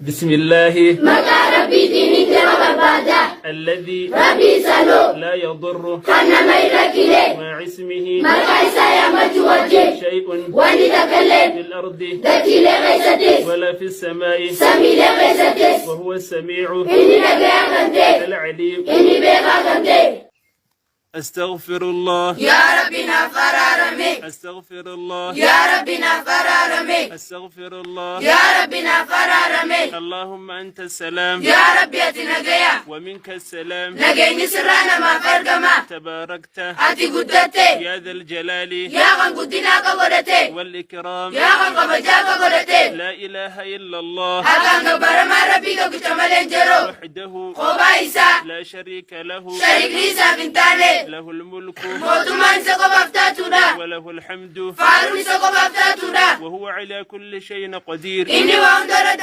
بسم الله مكا ربي ديني كربابادا الذي ربي سلو لا يضر كنا ميركيلي مع اسمه مكا إسايا مجوجي شيء واني تكلم في الأرض دكيلي غيستيس ولا في السماء سميلي غيستيس وهو السميع إني نجايا كنتي العليم. إني بيغا كنتي. أستغفر الله يا ربنا فرارمي أستغفر الله يا ربنا فرارمي أستغفر الله يا ربنا فرارمي اللهم أنت السلام يا ربي أتنجيا ومنك السلام نجيني سرانا ما فرقما تباركت أتي قدتي يا ذا الجلال يا غن قدنا قبرتي والإكرام يا غن قبجا قبرتي لا إله إلا الله أكان قبرما ربي كتملين جرو وحده قبائسا لا شريك له شريك ليسا بنتاني له الملك موتمان سقب أفتاتنا وله الحمد فاروني سقب أفتاتنا وهو على كل شيء قدير. إني وأمدرت